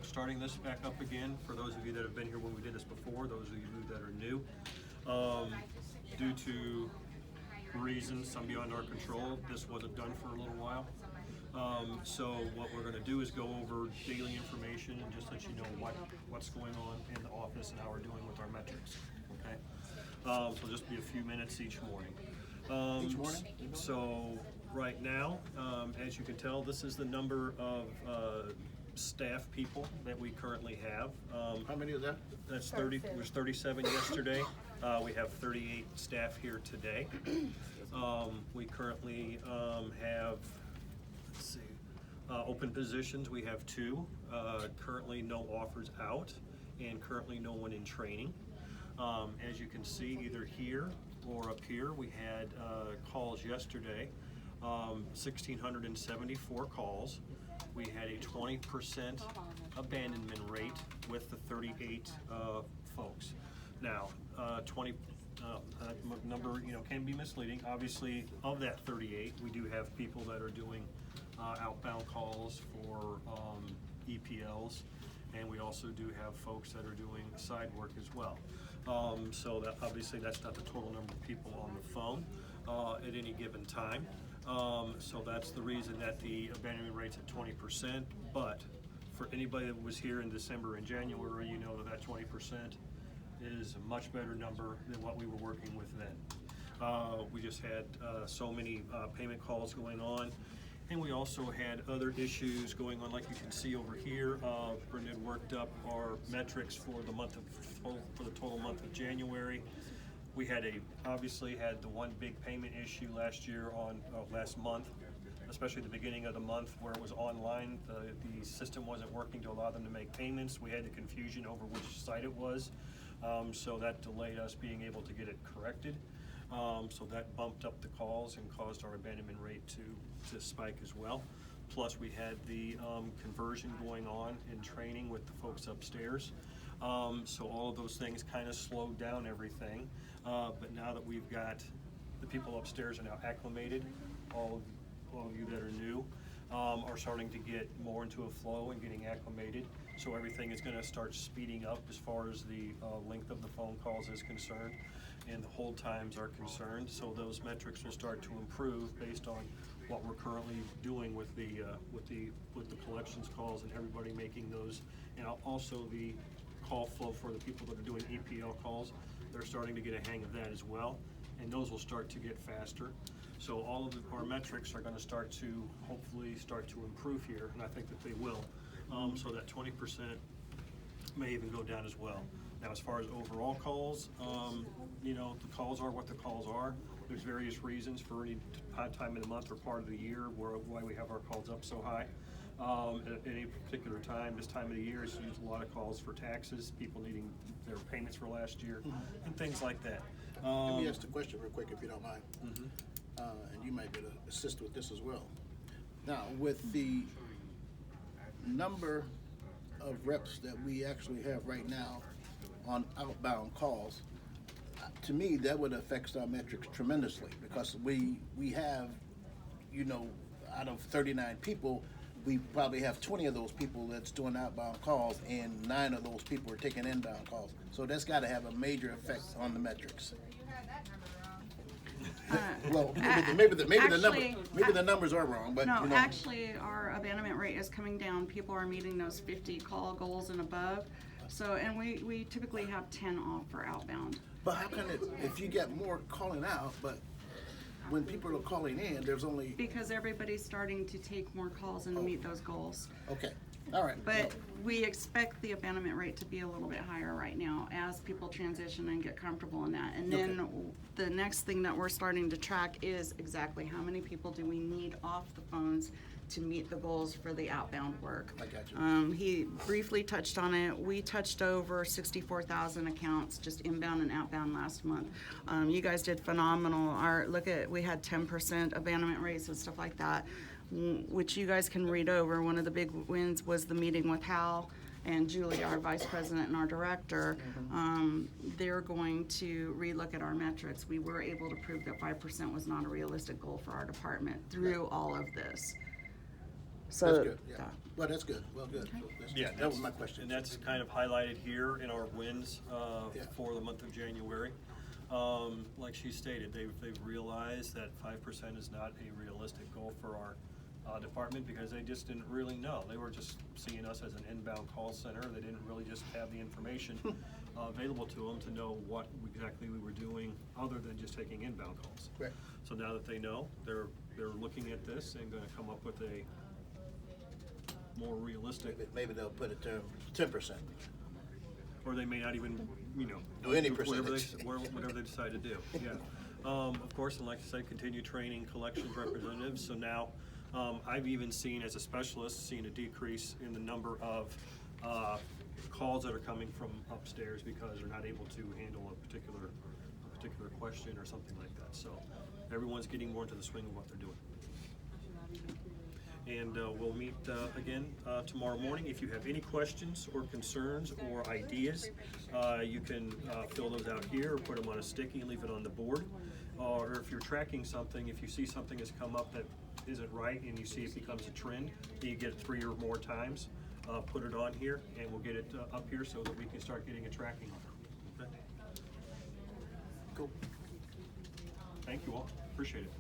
starting this back up again. For those of you that have been here when we did this before, those of you that are new, due to reasons, some beyond our control, this wasn't done for a little while. So what we're going to do is go over daily information and just let you know what's going on in the office and how we're doing with our metrics. Okay, so just be a few minutes each morning. Each morning? So right now, as you can tell, this is the number of staff people that we currently have. How many is that? That's 30. There was 37 yesterday. We have 38 staff here today. We currently have, let's see, open positions. We have 2. Currently no offers out, and currently no one in training. As you can see, either here or up here, we had calls yesterday, 1,674 calls. We had a 20% abandonment rate with the 38 folks. Now, 20 number can be misleading. Obviously, of that 38, we do have people that are doing outbound calls for EPLs, and we also do have folks that are doing side work as well. So that obviously that's not the total number of people on the phone at any given time. So that's the reason that the abandonment rate's at 20%. But for anybody that was here in December and January, you know that 20% is a much better number than what we were working with then. We just had so many payment calls going on. And we also had other issues going on, like you can see over here. Brenda had worked up our metrics for the total month of January. We had obviously had the one big payment issue last month, especially the beginning of the month where it was online. The system wasn't working to allow them to make payments. We had the confusion over which site it was, so that delayed us being able to get it corrected. So that bumped up the calls and caused our abandonment rate to spike as well. Plus we had the conversion going on in training with the folks upstairs. So all of those things kind of slowed down everything. But now that we've got the people upstairs are now acclimated, all of you that are new are starting to get more into a flow and getting acclimated. So everything is going to start speeding up as far as the length of the phone calls is concerned, and the hold times are concerned. So those metrics will start to improve based on what we're currently doing with the collections calls and everybody making those, and also the call flow for the people that are doing EPL calls. They're starting to get a hang of that as well, and those will start to get faster. So all of our metrics are going to hopefully start to improve here, and I think that they will. So that 20% may even go down as well. Now, as far as overall calls, the calls are what the calls are. There's various reasons for any time of the month or part of the year why we have our calls up so high. At any particular time, this time of the year, it's used a lot of calls for taxes, people needing their payments for last year, and things like that. Let me ask the question real quick, if you don't mind. Mm-hmm. And you might be able to assist with this as well. Now, with the number of reps that we actually have right now on outbound calls, to me, that would affect our metrics tremendously, because we have, out of 39 people, we probably have 20 of those people that's doing outbound calls, and 9 of those people are taking inbound calls. So that's got to have a major effect on the metrics. Well, maybe the numbers are wrong, but no, actually, our abandonment rate is coming down. People are meeting those 50 call goals and above. So, and we typically have 10 off for outbound. But how can it, if you get more calling out, but when people are calling in, there's only... Because everybody's starting to take more calls and meet those goals. Okay, all right. But we expect the abandonment rate to be a little bit higher right now as people transition and get comfortable in that. And then the next thing that we're starting to track is exactly how many people do we need off the phones to meet the goals for the outbound work. I got you. He briefly touched on it. We touched over 64,000 accounts, just inbound and outbound last month. You guys did phenomenal. We had 10% abandonment rates and stuff like that, which you guys can read over. One of the big wins was the meeting with Hal and Julie, our vice president and our director. They're going to relook at our metrics. We were able to prove that 5% was not a realistic goal for our department through all of this. So That's good, yeah. Well, that's good, well, good. Yeah, That was my question. And that's kind of highlighted here in our wins Yeah. for the month of January. Like she stated, they've realized that 5% is not a realistic goal for our department because they just didn't really know. They were just seeing us as an inbound call center. They didn't really just have the information available to them to know what exactly we were doing other than just taking inbound calls. Right. So now that they know, they're looking at this and going to come up with a more realistic, Maybe they'll put a term, 10%. or they may not even, Do any whatever percentage. whatever they decide to do, yeah. Of course, and like I said, continue training collections representatives, so now, I've even seen, as a specialist, seen a decrease in the number of, calls that are coming from upstairs because they're not able to handle a particular question or something like that, so everyone's getting more into the swing of what they're doing. And we'll meet again tomorrow morning. If you have any questions or concerns or ideas, you can fill those out here or put them on a sticky and leave it on the board. Or if you're tracking something, if you see something has come up that isn't right and you see it becomes a trend, you get it 3 or more times, put it on here and we'll get it up here so that we can start getting a tracking on it. Okay? Cool. Thank you all. Appreciate it.